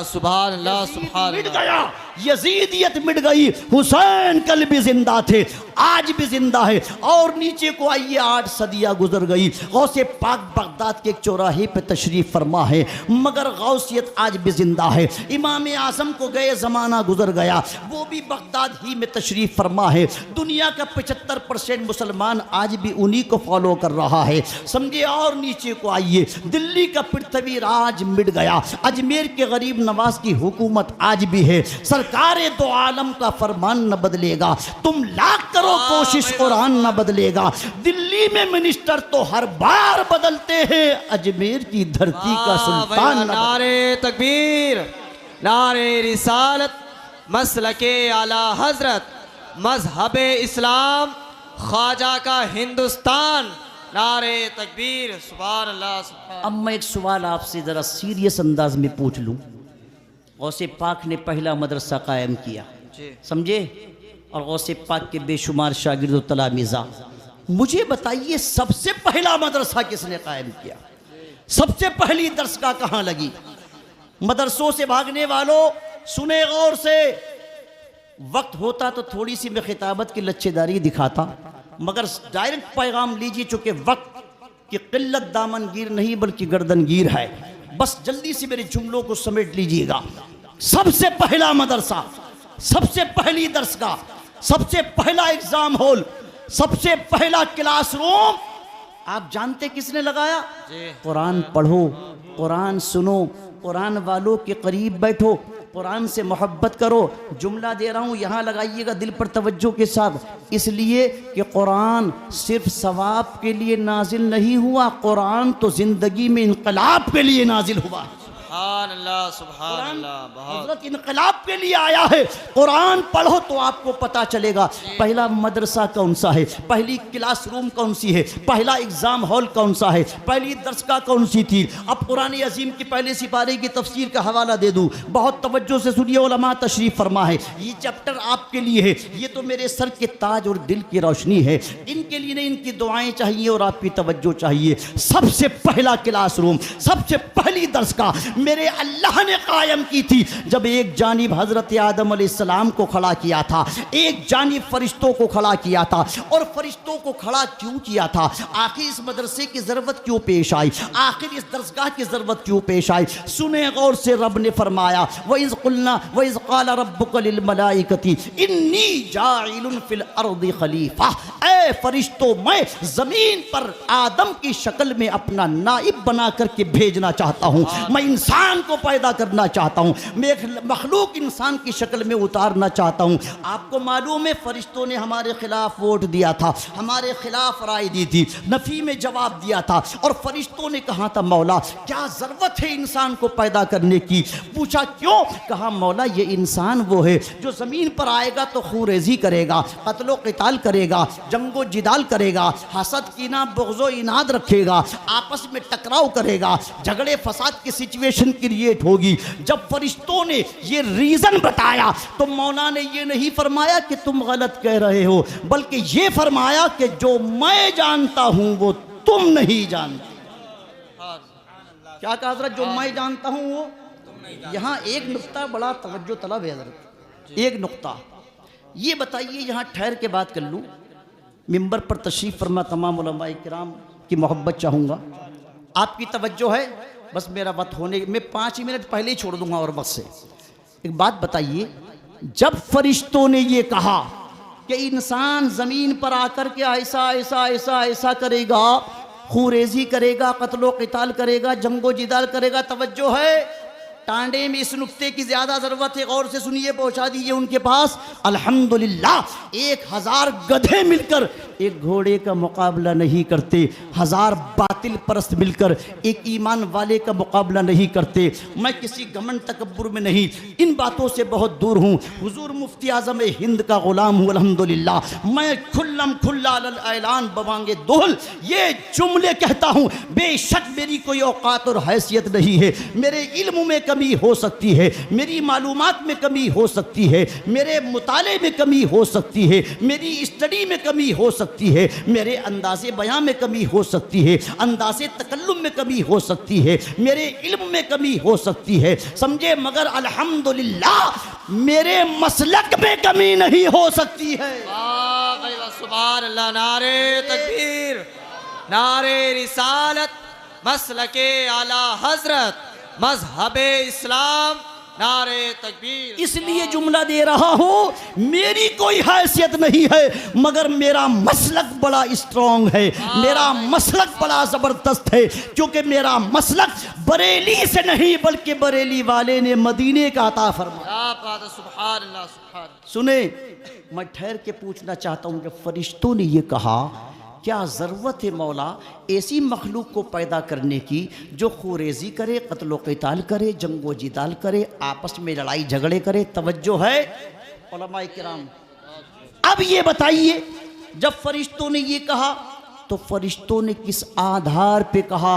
सुभान अल्लाह, सुभान मिट गया, यजीदियत मिट गई। हुसैन कल भी जिंदा थे, आज भी जिंदा है। और नीचे को आइए, 8 सदियाँ गुजर गई। गौसे पाक बगदाद के एक चौराहे पे तशरीफ़ फरमा है, मगर गौसियत आज भी जिंदा है। इमाम आज़म को गए ज़माना गुजर गया, वो भी बगदाद ही में तशरीफ़ फरमा है। दुनिया का 75% मुसलमान आज भी उन्हीं को फॉलो कर रहा है, समझे। और नीचे को आइए, दिल्ली का पृथ्वी राज मिट गया, अजमेर के गरीब नवाज की हुकूमत आज भी है। सरकार दो आलम का फरमान न बदलेगा, तुम लाख करो कोशिश, कुरान न बदलेगा। दिल्ली में मिनिस्टर तो हर बार बदलते हैं, अजमेर की धरती का सुल्तान। नारे तकबीर, नारे रिसालत, मसलके आला हजरत, मजहब इस्लाम, ख्वाजा का हिंदुस्तान। नारे तकबीर, सुभान अल्लाह, सुभान। अब मैं एक सवाल आपसे ज़रा सीरियस अंदाज में पूछ लूँ। गौसे पाक ने पहला मदरसा कायम किया, समझे, और गौसे पाक के बेशुमार शागिर्द तलामीज़ा। मुझे बताइए, सबसे पहला मदरसा किसने कायम किया? सबसे पहली दरसगाह कहाँ लगी? मदरसों से भागने वालों, सुने गौर से। वक्त होता तो थोड़ी सी मैं खिताबत की लच्छेदारी दिखाता, मगर डायरेक्ट पैगाम लीजिए, चूँकि वक्त की किल्लत दामनगीर नहीं बल्कि गर्दनगीर है। बस जल्दी से मेरे जुमलों को समेट लीजिएगा। सबसे पहला मदरसा, सबसे पहली दरसगाह, सबसे पहला एग्जाम हॉल, सबसे पहला क्लासरूम आप जानते किसने लगाया? कुरान पढ़ो, कुरान सुनो, कुरान वालों के करीब बैठो, कुरान से मोहब्बत करो। जुमला दे रहा हूँ, यहाँ लगाइएगा दिल पर तवज्जो के साथ, इसलिए कि कुरान सिर्फ सवाब के लिए नाजिल नहीं हुआ, कुरान तो ज़िंदगी में इनकलाब के लिए नाजिल हुआ। सुभान अल्लाह, सुभान अल्लाह, बहुत हज़रत इनकलाब के लिए आया है। कुरान पढ़ो तो आपको पता चलेगा पहला मदरसा कौन सा है, पहली क्लासरूम कौन सी है, पहला एग्ज़ाम हॉल कौन सा है, पहली दरसगाह कौन सी थी। अब कुरान अज़ीम की पहले सिपारे की तफसीर का हवाला दे दूँ, बहुत तवज्जो से सुनिए, उलमा तशरीफ़ फरमा है। ये चैप्टर आपके लिए है, ये तो मेरे सर के ताज और दिल की रोशनी है। इनके लिए नहीं, इनकी दुआएँ चाहिए और आपकी तवज्जो चाहिए। सबसे पहला क्लासरूम, सबसे पहली दरसगाह मेरे अल्लाह ने कायम की थी। जब एक जानिब हज़रत आदम अलैहिस्सलाम को खड़ा किया था, एक जानिब फरिश्तों को खड़ा किया था। और फरिश्तों को खड़ा क्यों किया था? आखिर इस मदरसे की ज़रूरत क्यों पेश आई, आखिर इस दरसगाह की ज़रूरत क्यों पेश आई? सुने गौर से, रब ने फरमाया, वइज़ क़ुलना वइज़ क़ाल रब्बुका लिल मलाइकति इन्नी जाइलुन फिल अर्दि खलीफा। ऐ फरिश्तों, मैं ज़मीन पर आदम की शक्ल में अपना नाइब बना करके भेजना चाहता हूँ। मैं इंसान इंसान को पैदा करना चाहता हूँ, मैं एक मखलूक इंसान की शक्ल में उतारना चाहता हूँ। आपको मालूम है फरिश्तों ने हमारे खिलाफ वोट दिया था, हमारे खिलाफ राय दी थी, नफ़ी में जवाब दिया था, और फरिश्तों ने कहा था मौला क्या ज़रूरत है इंसान को पैदा करने की। पूछा क्यों? कहा मौला ये इंसान वो है जो ज़मीन पर आएगा तो खूरेज़ी करेगा, कत्लो क़िताल करेगा, जंगो जिदाल करेगा, हसद कीना बुग़्ज़ो इनाद रखेगा, आपस में टकराव करेगा, झगड़े फसाद की सिचुएशन क्रिएट होगी। जब फरिश्तों ने ये रीज़न बताया तो मौला ने ये नहीं फरमाया कि तुम गलत कह रहे हो, बल्कि ये फरमाया कि जो मैं जानता हूँ वो तुम नहीं जानते। क्या कहा हज़रत? जो मैं जानता हूँ वो यहाँ एक नुक्ता बड़ा तवज्जो तलब है हज़रत, एक नुक्ता ये बताइए, यहाँ ठहर के बात कर लूँ। मिंबर पर तशरीफ़ फरमा तमाम उलमाए किराम की मोहब्बत चाहूँगा, आपकी तवज्जो है। बस मेरा वक्त होने मैं 5 ही मिनट पहले ही छोड़ दूँगा और बस से एक बात बताइए, जब फरिश्तों ने ये कहा कि इंसान ज़मीन पर आकर के ऐसा ऐसा ऐसा ऐसा करेगा, खूरेज़ी करेगा, कत्लो क़िताल करेगा, जंगो जिदाल करेगा, तवज्जो है टांडे में इस नुक्ते की ज़्यादा ज़रूरत है, गौर से सुनिए, पहुँचा दीजिए उनके पास। अल्हम्दुलिल्लाह 1000 गधे मिलकर एक घोड़े का मुकाबला नहीं करते, 1000 बातिल परस्त मिलकर एक ईमान वाले का मुकाबला नहीं करते। मैं किसी घमंड तकब्बुर में नहीं, इन बातों से बहुत दूर हूँ। हुजूर मुफ्ती आज़म हिंद का ग़ुलाम हूँ अल्हम्दुलिल्लाह। मैं खुल्लम खुल्ला अलल ऐलान बवांगे दोहल ये जुमले कहता हूँ। बेशक मेरी कोई औकात और हैसियत नहीं है, मेरे इल्म में कमी हो सकती है, मेरी मालूमात में कमी हो सकती है, मेरे मुताले में कमी हो सकती है, मेरी स्टडी में कमी हो सकती है, मेरे अंदाज़े बयां में कमी हो सकती है, अंदाज़े तकल्लुम में कमी हो सकती है, मेरे इल्म में कमी हो सकती है, समझे, मगर अल्हम्दुलिल्लाह मेरे मसलक में कमी नहीं हो सकती है। वाह भाई वाह, सुभान अल्लाह, नारे तकबीर, नारे रिसालत, मसलके आला हजरत, मजहबे इस्लाम, नारे तकबीर। इसलिए जुमला दे रहा हूँ, मेरी कोई हैसियत नहीं है, मगर मेरा मसलक बड़ा स्ट्रॉन्ग है, मेरा मसलक बड़ा ज़बरदस्त है, क्योंकि मेरा मसलक बरेली से नहीं बल्कि बरेली वाले ने मदीने का अता फरमाया। सुभान अल्लाह, सुभान। सुने, मैं ठहर के पूछना चाहता हूँ, जब फरिश्तों ने ये कहा क्या ज़रूरत है मौला ऐसी मखलूक को पैदा करने की जो खूरेज़ी करे, कत्लो क़िताल करे, जंगो जिदाल करे, आपस में लड़ाई झगड़े करे, तवज्जो है उलमाए किराम। अब ये बताइए, जब फरिश्तों ने ये कहा तो फरिश्तों ने किस आधार पे कहा?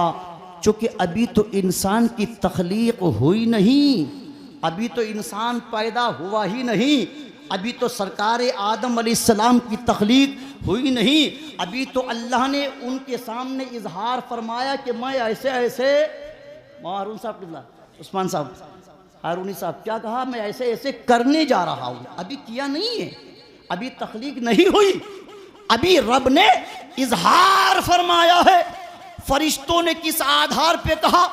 चूँकि अभी तो इंसान की तख्लीक हुई नहीं, अभी तो इंसान पैदा हुआ ही नहीं, अभी तो सरकार आदम अलैहिस्सलाम की तख्लीक हुई नहीं, अभी तो अल्लाह ने उनके सामने इजहार फरमाया कि मैं ऐसे ऐसे, हारून साहब किबला, उस्मान साहब, हारूनी साहब, क्या कहा? मैं ऐसे ऐसे करने जा रहा हूँ। अभी किया नहीं है, अभी तख्लीक नहीं हुई, अभी रब ने इजहार फरमाया है। फरिश्तों ने किस आधार पे कहा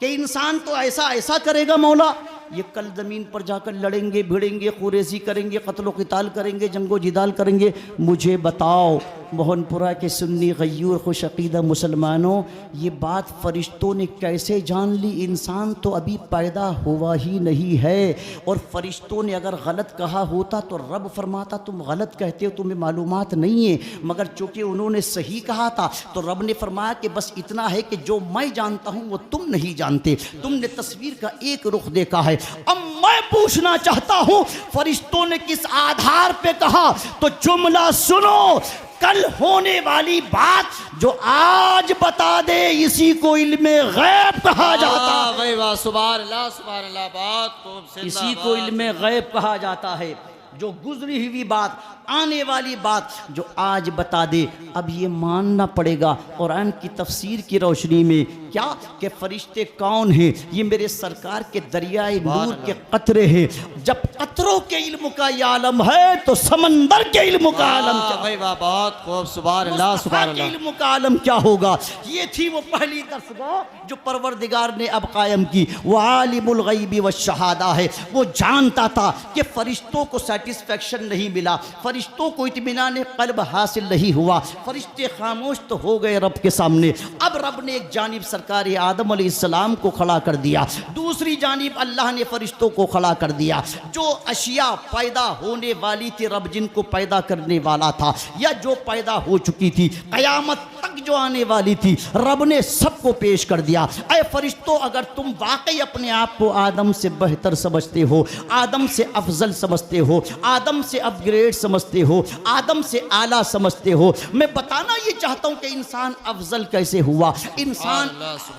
कि इंसान तो ऐसा ऐसा करेगा मौला, ये कल ज़मीन पर जाकर लड़ेंगे, भिड़ेंगे, खुरेज़ी करेंगे, कत्लो क़िताल करेंगे, जंगो जिदाल करेंगे। मुझे बताओ मोहनपुरा के सुन्नी गय्यूर खुश अक़ीदा मुसलमानों, ये बात फरिश्तों ने कैसे जान ली? इंसान तो अभी पैदा हुआ ही नहीं है, और फरिश्तों ने अगर गलत कहा होता तो रब फरमाता तुम गलत कहते हो, तुम्हें मालूमात नहीं है, मगर चूँकि उन्होंने सही कहा था तो रब ने फरमाया कि बस इतना है कि जो मैं जानता हूँ वो तुम नहीं जानते, तुमने तस्वीर का एक रुख देखा है। अब मैं पूछना चाहता हूं फरिश्तों ने किस आधार पे कहा, तो जुमला सुनो, कल होने वाली बात जो आज बता दे इसी को इल्मे गैब कहा जाता है। भाई वाह, सुभान अल्लाह, सुभान अल्लाह, बात खूब, इसी को इल्मे गैब कहा जाता है। जो गुजरी हुई बात, आने वाली बात जो आज बता दे, अब ये मानना पड़ेगा कुरान की तफसीर की रोशनी में क्या कि फरिश्ते कौन हैं? ये मेरे सरकार के दरियाए नूर के कतरे हैं। जब कतरों के इल्म का ये आलम है तो समंदर के इल्म का आलम क्या? भाई वाह, बहुत खूब, सुभान अल्लाह, सुभान अल्लाह। इल्म का आलम क्या होगा? ये थी वो पहली दरसगाह जो परवरदिगार ने अब कायम की। वो आलिमुल गैबी व शहादा है, वो जानता था कि फरिश्तों को सेटिस्फेक्शन नहीं मिला, फरिश्तों को इत्मीनान क़ल्ब हासिल नहीं हुआ, फरिश्ते खामोश तो हो गए रब के सामने। अब रब ने एक जानिब सरकार आदम अलैहिस्सलाम को खड़ा कर दिया, दूसरी जानिब अल्लाह ने फरिश्तों को खड़ा कर दिया। जो अशिया पैदा होने वाली थी, रब जिनको पैदा करने वाला था या जो पैदा हो चुकी थी, क़यामत तक जो आने वाली थी, रब ने सबको पेश कर दिया। ऐ फरिश्तों, अगर तुम वाकई अपने आप को आदम से बेहतर समझते हो, आदम से अफजल समझते हो, आदम से अपग्रेड समझते हो, आदम से आला समझते हो, मैं बताना ये चाहता हूं कि इंसान अफजल कैसे हुआ, इंसान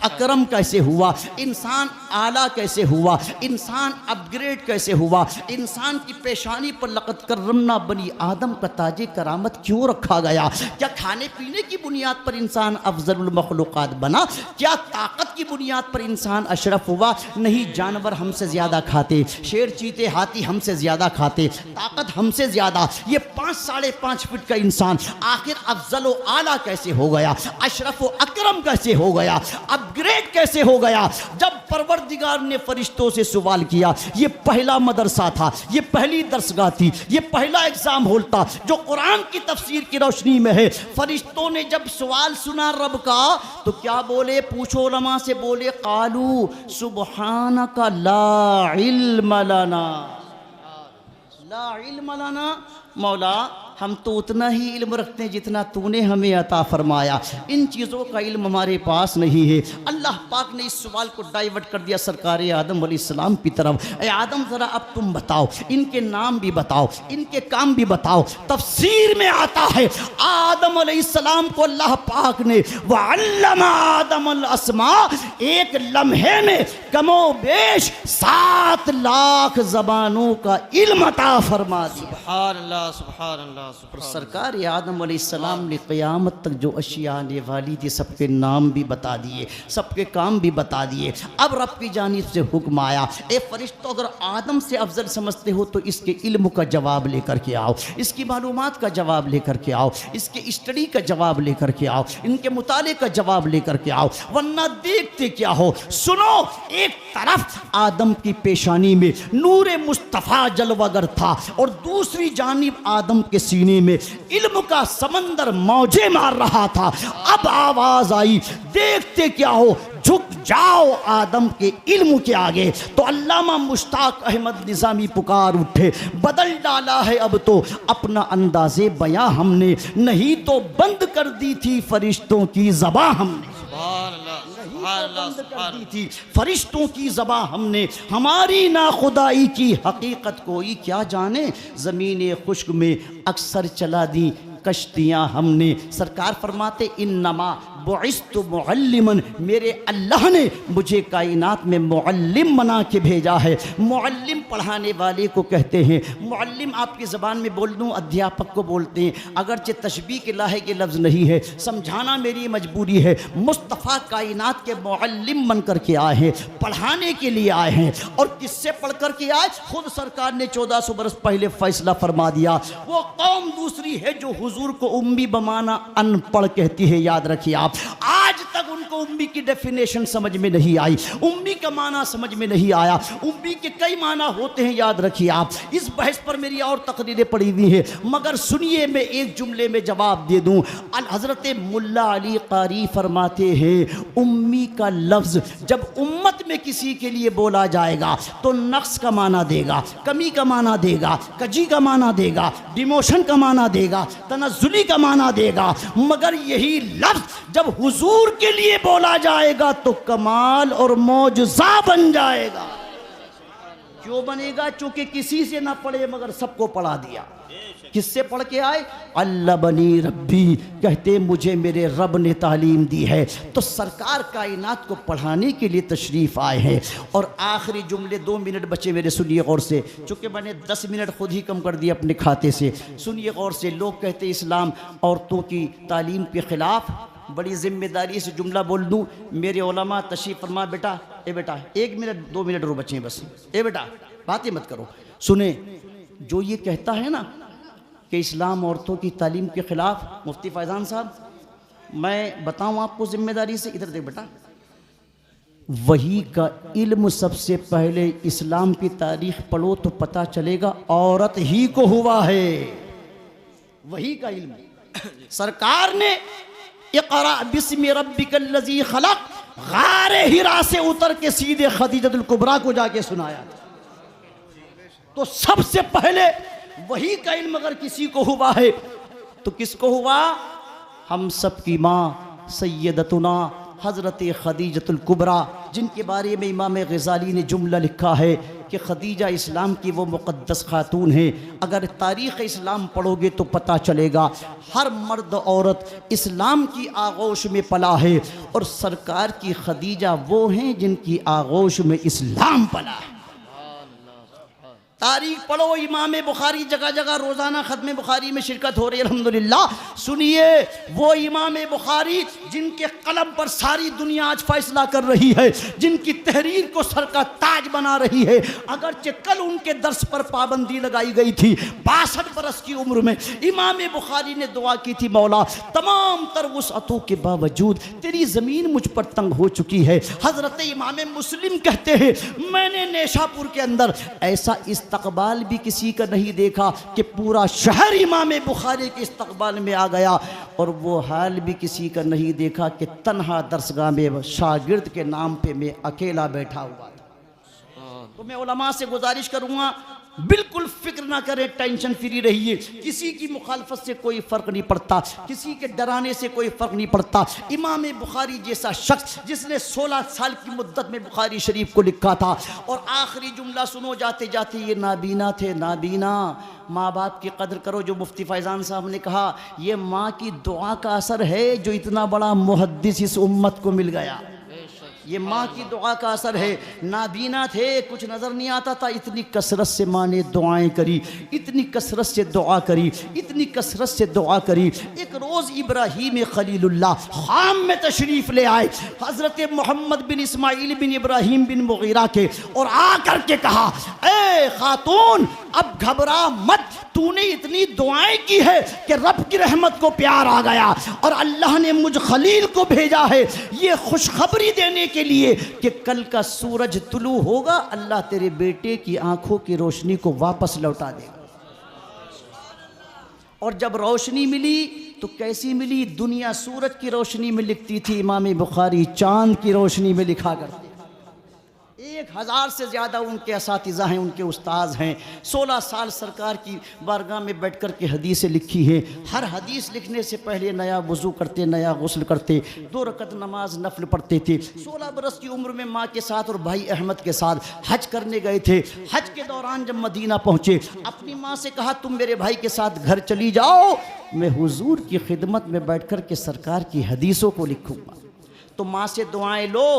अकरम कैसे हुआ, इंसान आला कैसे हुआ, इंसान अपग्रेड कैसे हुआ। इंसान की पेशानी पर लक़द करमना बनी आदम का ताजे करामत क्यों रखा गया? क्या खाने पीने की बुनियाद पर इंसान अफजलुल मखलूक़ात बना? क्या ताकत की बुनियाद पर इंसान अशरफ हुआ? नहीं, जानवर हमसे ज़्यादा खाते, शेर चीते हाथी हमसे ज़्यादा खाते, ताकत हमसे ज़्यादा। ये 5 साढ़े 5 फीट का इंसान आखिर अफजल व आला कैसे हो गया? अशरफ व अकरम कैसे हो गया? अपग्रेड कैसे हो गया? जब परवरदिगार ने फरिश्तों से सवाल किया, ये पहला मदरसा था, ये पहली दरसगाह थी, ये पहला एग्जाम हॉल था जो कुरान की तफसीर की रोशनी में है। फरिश्तों ने जब सवाल सुना रब का तो क्या बोले? पूछो उलमा से, बोले कालू सुबहानका ला इल्म लना, ला इल्म लना, मौला हम तो उतना ही इल्म रखते हैं जितना तूने हमें अता फरमाया, इन चीज़ों का इल्म हमारे पास नहीं है। अल्लाह पाक ने इस सवाल को डाइवर्ट कर दिया सरकार आदम अलैहिस्सलाम की तरफ। ए आदम ज़रा अब तुम बताओ, इनके नाम भी बताओ, इनके काम भी बताओ। तफसीर में आता है आदम अलैहिस्सलाम को अल्लाह पाक ने वअल्लमा आदम अल अस्मा, एक लम्हे में कमो बेश 7 लाख ज़बानों का इल्म अता फरमा दिया। सुभान अल्लाह, सुभान अल्लाह। और सरकार आदम अलैहिस्सलाम ने क़यामत तक जो अशिया आने वाली थी सबके नाम भी बता दिए, सबके काम भी बता दिए। अब रब की जानिब से हुक्म आया, ए फरिश्तों, अगर आदम से अफजल समझते हो तो इसके इल्म का जवाब लेकर के आओ, इसकी मालूमात का जवाब लेकर के आओ, इसके स्टडी का जवाब लेकर के आओ, इनके मुताले का जवाब लेकर के आओ, वरना देखते क्या हो। सुनो, एक तरफ आदम की पेशानी में नूरे मुस्तफ़ा जलवागर था और दूसरी जानिब आदम के सीने में इल्म का समंदर मौजे मार रहा था। अब आवाज आई, देखते क्या हो, झुक जाओ आदम के इल्म के आगे। तो अल्लामा मुश्ताक अहमद निज़ामी पुकार उठे, बदल डाला है अब तो अपना अंदाज़े बयां हमने, नहीं तो बंद कर दी थी फरिश्तों की ज़बां हमने, बंद कर दी थी फरिश्तों की ज़बां हमने। हमारी नाखुदाई की हकीकत कोई क्या जाने, ज़मीन खुश्क में अक्सर चला दी कश्तियाँ हमने। सरकार फरमाते इन्नमा बुइस्तु मुअल्लिमन, मेरे अल्लाह ने मुझे कायनात में मुअल्लिम बना के भेजा है। मुअल्लिम पढ़ाने वाले को कहते हैं। मुअल्लिम आपकी ज़बान में बोल दूँ, अध्यापक को बोलते हैं, अगरचे तशबीह के लाहे के लफ्ज़ नहीं है, समझाना मेरी मजबूरी है। मुस्तफ़ा कायनात के मुअल्लिम बन कर के आए हैं, पढ़ाने के लिए आए हैं। और किससे पढ़ कर के आए? खुद सरकार ने 1400 बरस पहले फैसला फरमा दिया। वो कौम दूसरी है जो हुजूर को उम्मी बमाना अनपढ़ कहती है, याद रखिए आप। आज तक उनको उम्मी की डेफिनेशन समझ में नहीं आई, उम्मी का माना समझ में नहीं आया। उम्मी के कई माना होते हैं, याद रखिए आप। इस बहस पर मेरी और तकरीरें पड़ी हुई हैं, मगर सुनिए मैं एक जुमले में जवाब दे दूं। हज़रत मुल्ला अली कारी फरमाते हैं, उम्मी का लफ्ज़ जब उम्मत में किसी के लिए बोला जाएगा तो नक्स का माना देगा, कमी का माना देगा, कजी का माना देगा, डिमोशन का माना देगा, तनज़्ज़ुली का माना देगा। मगर यही लफ्ज़ जब हुजूर के लिए बोला जाएगा तो कमाल और मौजज़ा बन जाएगा। क्यों बनेगा? चूंकि किसी से ना पढ़े मगर सबको पढ़ा दिया। किससे पढ़ के आए? अल्लाह बनी रब्बी, कहते मुझे मेरे रब ने तालीम दी है। तो सरकार कायनात को पढ़ाने के लिए तशरीफ़ आए हैं। और आखिरी जुमले, 2 मिनट बचे मेरे, सुनिए गौर से, चूँकि मैंने 10 मिनट खुद ही कम कर दिए अपने खाते से। सुनिए गौर से। लोग कहते इस्लाम औरतों की तालीम के ख़िलाफ़। बड़ी ज़िम्मेदारी से जुमला बोल दूँ, मेरे उलमा तशरीफ़ फरमा, बेटा, ए बेटा 1 मिनट 2 मिनट और बचे हैं बस, ए बेटा बातें मत करो। सुने, जो ये कहता है ना कि इस्लाम औरतों की तालीम के ख़िलाफ़, मुफ्ती फैज़ान साहब, मैं बताऊं आपको ज़िम्मेदारी से, इधर देख बेटा, वही का इल्म सबसे पहले इस्लाम की तारीख पढ़ो तो पता चलेगा औरत ही को हुआ है। वही का इल्म सरकार ने इक़रा बिस्मि रब्बिकल्लज़ी खलक़ गारे हिरा से उतर के सीधे खदीजतुल कुबरा को जाके सुनाया। तो सबसे पहले वही का इल्म अगर किसी को हुआ है तो किसको हुआ? हम सब की माँ सैयदतुना हज़रत खदीजतुल कुबरा, जिनके बारे में इमाम गज़ाली ने जुमला लिखा है कि खदीजा इस्लाम की वो मुक़द्दस खातून है। अगर तारीख़ इस्लाम पढ़ोगे तो पता चलेगा हर मर्द औरत इस्लाम की आगोश में पला है और सरकार की खदीजा वो हैं जिनकी आगोश में इस्लाम पला है। तारीख पढ़ो, इमाम बुखारी जगह जगह रोज़ाना ख़त्म बुखारी में शिरकत हो रही है अल्हम्दुलिल्लाह। सुनिए, वो इमाम बुखारी जिनके कलम पर सारी दुनिया आज फैसला कर रही है, जिनकी तहरीर को सर का ताज बना रही है, अगरचे कल उनके दर्स पर पाबंदी लगाई गई थी। 62 बरस की उम्र में इमाम बुखारी ने दुआ की थी, मौला तमाम तर वुसअतों के बावजूद तेरी ज़मीन मुझ पर तंग हो चुकी है। हज़रत इमाम मुस्लिम कहते हैं, मैंने नेशापुर के अंदर ऐसा इस्तकबाल भी किसी का नहीं देखा कि पूरा शहर इमाम बुखारी के इस्तकबाल में आ गया, और वो हाल भी किसी का नहीं देखा कि तन्हा दरसगाह में शागिर्द के नाम पे मैं अकेला बैठा हुआ था। तो मैं उलमा से गुजारिश करूँगा, बिल्कुल फिक्र ना करें, टेंशन फ्री रहिए। किसी की मुखालफत से कोई फ़र्क नहीं पड़ता, किसी के डराने से कोई फ़र्क नहीं पड़ता। इमाम बुखारी जैसा शख्स जिसने 16 साल की मुद्दत में बुखारी शरीफ को लिखा था, और आखिरी जुमला सुनो जाते जाते, ये नाबीना थे, नाबीना, माँ बाप की कदर करो। जो मुफ्ती फैज़ान साहब ने कहा, ये माँ की दुआ का असर है जो इतना बड़ा मुहद्दिस इस उम्मत को मिल गया। ये माँ की दुआ का असर है। नाबीना थे, कुछ नज़र नहीं आता था, इतनी कसरत से माँ ने दुआएं करी, इतनी कसरत से दुआ करी, इतनी कसरत से दुआ करी। एक रोज़ इब्राहीम खलीलुल्लाह खाम में तशरीफ़ ले आए हज़रत मोहम्मद बिन इस्माइल बिन इब्राहीम बिन मुगीरा के, और आकर के कहा, ए खातून अब घबरा मत, तूने इतनी दुआएं की है कि रब की रहमत को प्यार आ गया, और अल्लाह ने मुझ खलील को भेजा है ये खुशखबरी देने के लिए कि कल का सूरज तुलू होगा, अल्लाह तेरे बेटे की आंखों की रोशनी को वापस लौटा देगा। और जब रोशनी मिली तो कैसी मिली? दुनिया सूरज की रोशनी में लिखती थी, इमाम बुखारी चांद की रोशनी में लिखा करते। 1000 से ज़्यादा उनके असातिज़ा हैं, उनके उस्ताद हैं। 16 साल सरकार की बारगाह में बैठ कर के हदीसें लिखी हैं। हर हदीस लिखने से पहले नया वज़ू करते, नया गुस्ल करते, 2 रकत नमाज नफल पढ़ते थे। 16 बरस की उम्र में माँ के साथ और भाई अहमद के साथ हज करने गए थे। हज के दौरान जब मदीना पहुँचे, अपनी माँ से कहा, तुम मेरे भाई के साथ घर चली जाओ, मैं हुजूर की खिदमत में बैठ कर के सरकार की हदीसों को लिखूँगा। तो माँ से दुआएँ लो,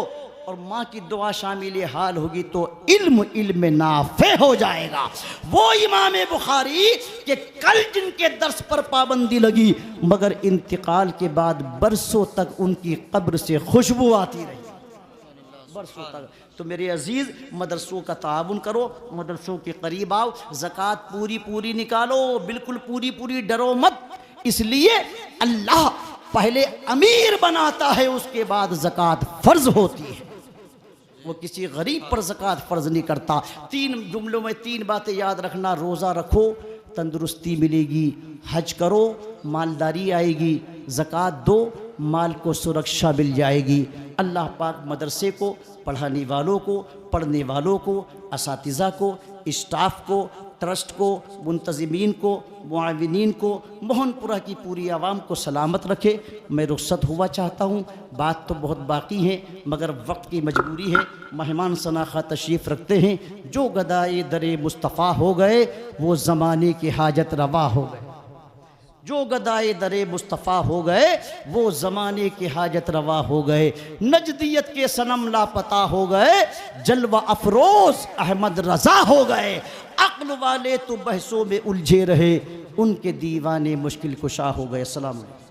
और माँ की दुआ शामिल हाल होगी तो इल्म नाफे हो जाएगा। वो इमाम बुखारी के कल जिनके दर्स पर पाबंदी लगी, मगर इंतकाल के बाद बरसों तक उनकी कब्र से खुशबू आती रही, बरसों तक। तो मेरे अजीज़, मदरसों का ताउन करो, मदरसों के करीब आओ, ज़कात पूरी पूरी निकालो, बिल्कुल पूरी पूरी, डरो मत। इसलिए अल्लाह पहले अमीर बनाता है, उसके बाद ज़कात फ़र्ज होती है। वो किसी गरीब पर ज़कात फ़र्ज नहीं करता। 3 जुमलों में 3 बातें याद रखना, रोज़ा रखो तंदुरुस्ती मिलेगी, हज करो मालदारी आएगी, ज़कात दो माल को सुरक्षा मिल जाएगी। अल्लाह पाक मदरसे को, पढ़ाने वालों को, पढ़ने वालों को, असातिज़ा को, स्टाफ को, ट्रस्ट को, मुंतज़िमीन को, मुआविनीन को, मोहनपुरा की पूरी आवाम को सलामत रखे। मैं रुख़्सत हुआ चाहता हूँ, बात तो बहुत बाकी है मगर वक्त की मजबूरी है। मेहमान सनाखा तशरीफ़ रखते हैं। जो गदाए दरे मुस्तफ़ा हो गए वो ज़माने की हाजत रवा हो गए। जो गदाए दरे मुस्तफ़ा हो गए वो ज़माने के हाजत रवा हो गए। नजदियत के सनम लापता हो गए, जलवा अफरोज़ अहमद रज़ा हो गए। अक्ल वाले तो बहसों में उलझे रहे, उनके दीवाने मुश्किल कुशा हो गए। अस्सलाम वालेकुम।